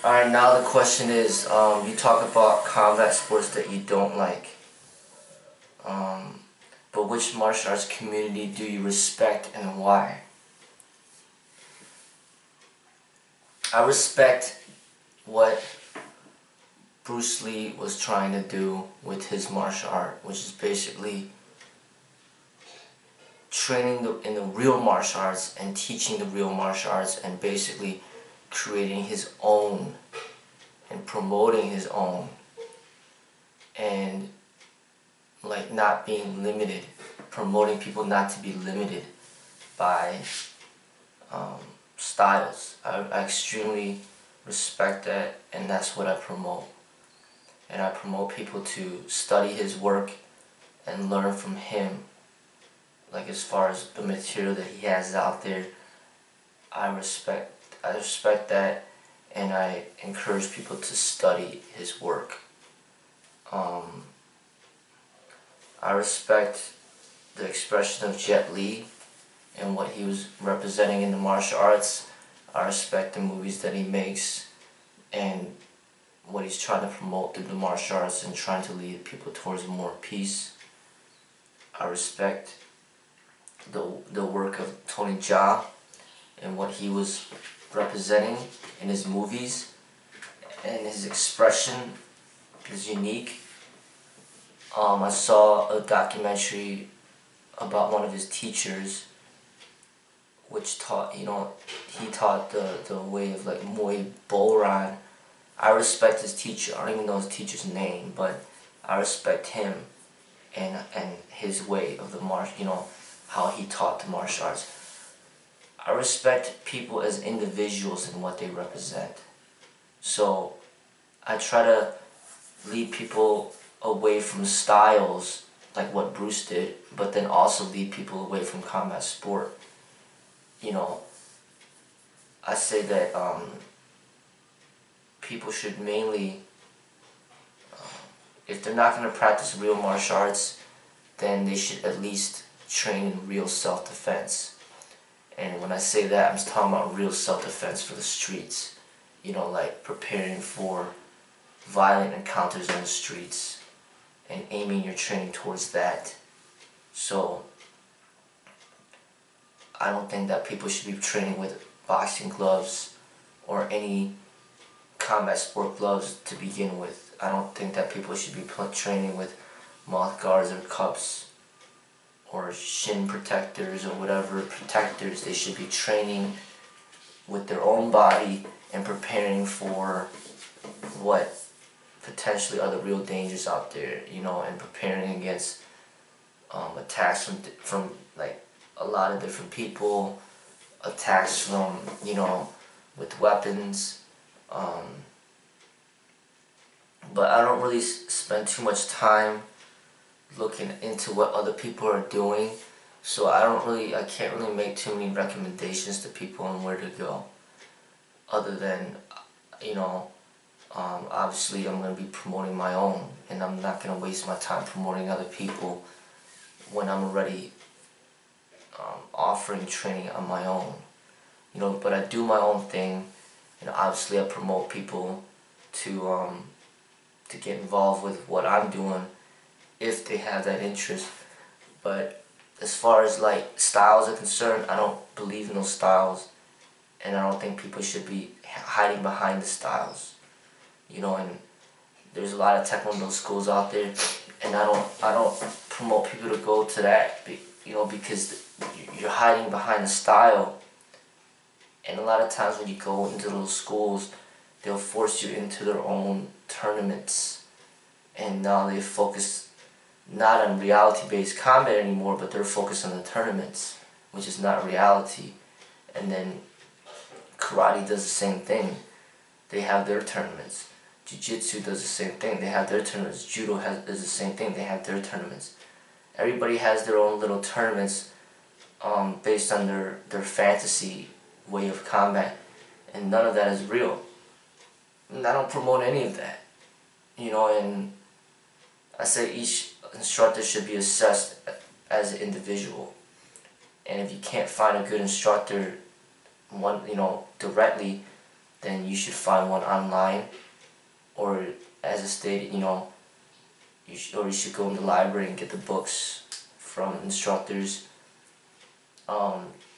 Alright, now the question is, you talk about combat sports that you don't like. But which martial arts community do you respect and why? I respect what Bruce Lee was trying to do with his martial art, which is basically training in the real martial arts and teaching the real martial arts and basically creating his own and promoting his own and like not being limited, promoting people not to be limited by styles. I extremely respect that, and that's what I promote. And I promote people to study his work and learn from him. Like as far as the material that he has out there, I respect that, and I encourage people to study his work. I respect the expression of Jet Li and what he was representing in the martial arts. I respect the movies that he makes and what he's trying to promote through the martial arts and trying to lead people towards more peace. I respect the work of Tony Jaa and what he was representing in his movies, and his expression is unique. I saw a documentary about one of his teachers, which taught, he taught the way of like Muay Boran. I respect his teacher. I don't even know his teacher's name, but I respect him and his way of the how he taught the martial arts. I respect people as individuals and what they represent. So I try to lead people away from styles like what Bruce did, but then also lead people away from combat sport. I say that people should mainly, if they're not going to practice real martial arts, then they should at least train in real self-defense. And when I say that, I'm talking about real self-defense for the streets. Like preparing for violent encounters on the streets and aiming your training towards that. So I don't think that people should be training with boxing gloves or any combat sport gloves to begin with. I don't think that people should be training with mouth guards or cups or shin protectors or whatever protectors. They should be training with their own body and preparing for what potentially are the real dangers out there, and preparing against attacks from like a lot of different people, attacks from, with weapons. But I don't really spend too much time looking into what other people are doing, so I can't really make too many recommendations to people on where to go, other than, obviously I'm going to be promoting my own, and I'm not going to waste my time promoting other people when I'm already offering training on my own. But I do my own thing, and obviously I promote people to get involved with what I'm doing if they have that interest. But as far as like styles are concerned, I don't believe in those styles, and I don't think people should be hiding behind the styles. And there's a lot of Taekwondo schools out there, and I don't promote people to go to that, because you're hiding behind a style. And a lot of times when you go into those schools, they'll force you into their own tournaments, and now they focus not on reality-based combat anymore, but they're focused on the tournaments, which is not reality. And then karate does the same thing. They have their tournaments. Jiu-jitsu does the same thing. They have their tournaments. Judo does the same thing. They have their tournaments. Everybody has their own little tournaments based on their fantasy way of combat, and none of that is real. And I don't promote any of that. And I say each instructor should be assessed as an individual. And if you can't find a good instructor, directly, then you should find one online, or as I stated, you know, you should go in the library and get the books from instructors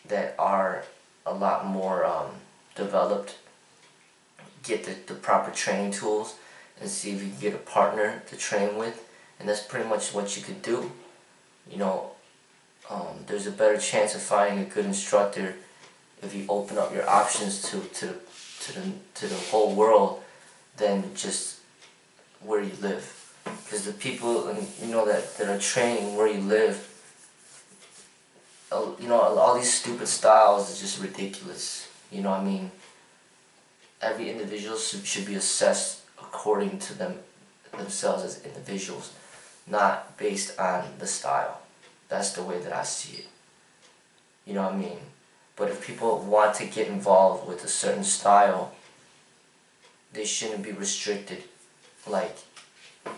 that are a lot more developed. Get the proper training tools and see if you can get a partner to train with, and that's pretty much what you could do. You know, there's a better chance of finding a good instructor if you open up your options to the whole world than just where you live. Because the people, you know, that are training where you live, you know, all these stupid styles is just ridiculous. You know what I mean? Every individual should be assessed according to themselves as individuals, not based on the style. That's the way that I see it. You know what I mean? But if people want to get involved with a certain style, they shouldn't be restricted like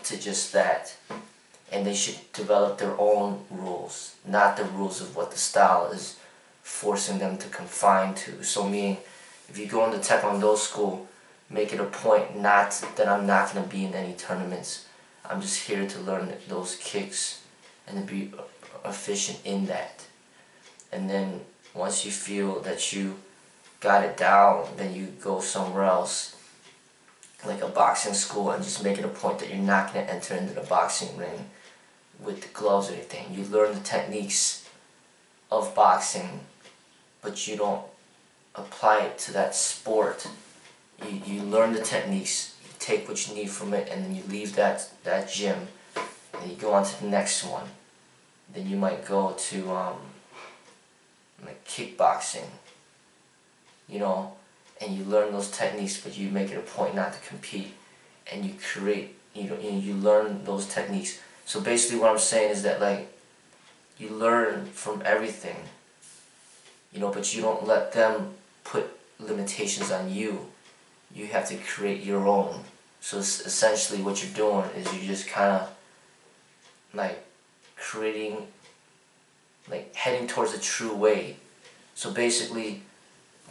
to just that. And they should develop their own rules, not the rules of what the style is forcing them to confine to. So meaning, if you go into Taekwondo school, make it a point not that I'm not going to be in any tournaments. I'm just here to learn those kicks and to be efficient in that. And then once you feel that you got it down, then you go somewhere else, like a boxing school, and just make it a point that you're not going to enter into the boxing ring with the gloves or anything. You learn the techniques of boxing, but you don't apply it to that sport. You learn the techniques, you take what you need from it, and then you leave that gym, and you go on to the next one. Then you might go to like kickboxing, you know, and you learn those techniques, but you make it a point not to compete, and you create, you learn those techniques. So basically what I'm saying is that, like, you learn from everything, you know, but you don't let them put limitations on you. You have to create your own. So essentially what you're doing is you're just kind of like creating, like heading towards a true way. So basically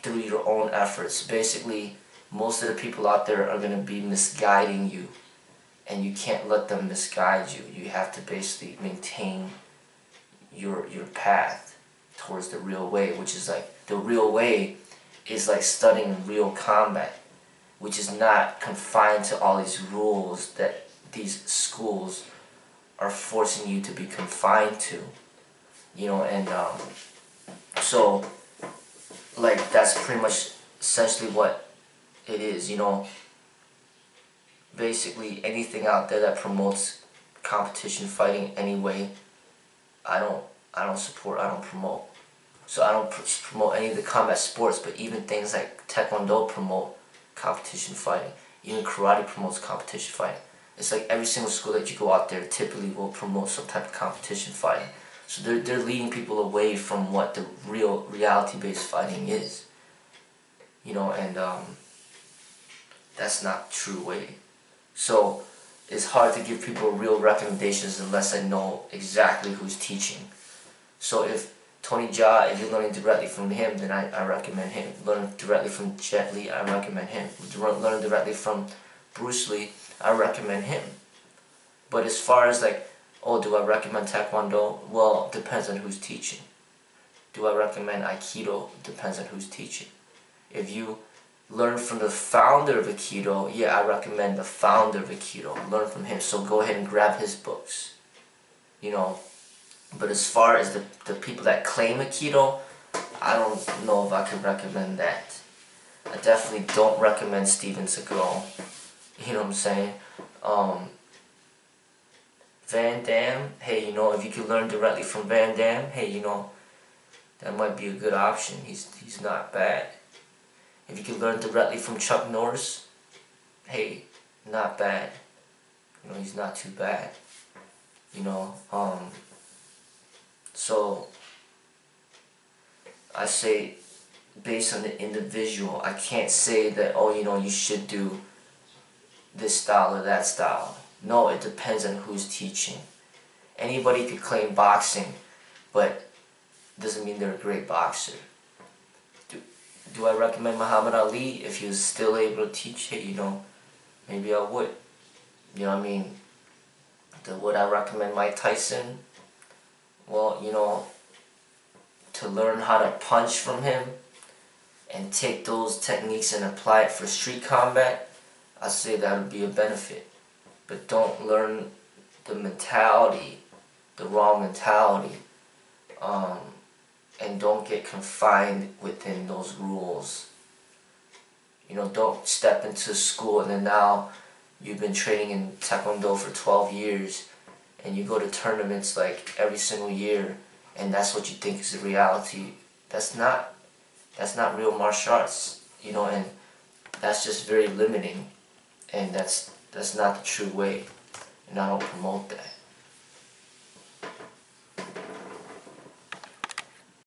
through your own efforts, basically most of the people out there are going to be misguiding you, and you can't let them misguide you. You have to basically maintain your path towards the real way, which is like, the real way is like studying real combat, which is not confined to all these rules that these schools are forcing you to be confined to, you know. And so like that's pretty much essentially what it is, you know. Basically anything out there that promotes competition fighting anyway, I don't support, I don't promote. So I don't promote any of the combat sports, but even things like Taekwondo promote competition fighting. Even karate promotes competition fighting. It's like every single school that you go out there typically will promote some type of competition fighting. So they're leading people away from what the real reality-based fighting is. You know, and that's not the true way. So it's hard to give people real recommendations unless I know exactly who's teaching. So if Tony Jaa, if you're learning directly from him, then I recommend him. Learning directly from Jet Li, I recommend him. Learning directly from Bruce Lee, I recommend him. But as far as like, oh, do I recommend Taekwondo? Well, depends on who's teaching. Do I recommend Aikido? Depends on who's teaching. If you learn from the founder of Aikido, yeah, I recommend the founder of Aikido. Learn from him, so go ahead and grab his books. You know, but as far as the people that claim Aikido, I don't know if I could recommend that. I definitely don't recommend Steven Seagal. You know what I'm saying? Van Damme, hey, you know, if you could learn directly from Van Damme, hey, you know, that might be a good option. He's not bad. If you could learn directly from Chuck Norris, hey, not bad. You know, he's not too bad. You know, so I say based on the individual, I can't say that, oh, you know, you should do this style or that style. No, it depends on who's teaching. Anybody could claim boxing, but doesn't mean they're a great boxer. Do I recommend Muhammad Ali? If he was still able to teach it, you know, maybe I would. You know what I mean? Would I recommend Mike Tyson? Well, you know, to learn how to punch from him and take those techniques and apply it for street combat, I say that would be a benefit. But don't learn the mentality, the wrong mentality, and don't get confined within those rules. You know, don't step into school and then now you've been training in Taekwondo for 12 years and you go to tournaments like every single year and that's what you think is the reality. That's not real martial arts, you know, and that's just very limiting, and that's not the true way, and I don't promote that.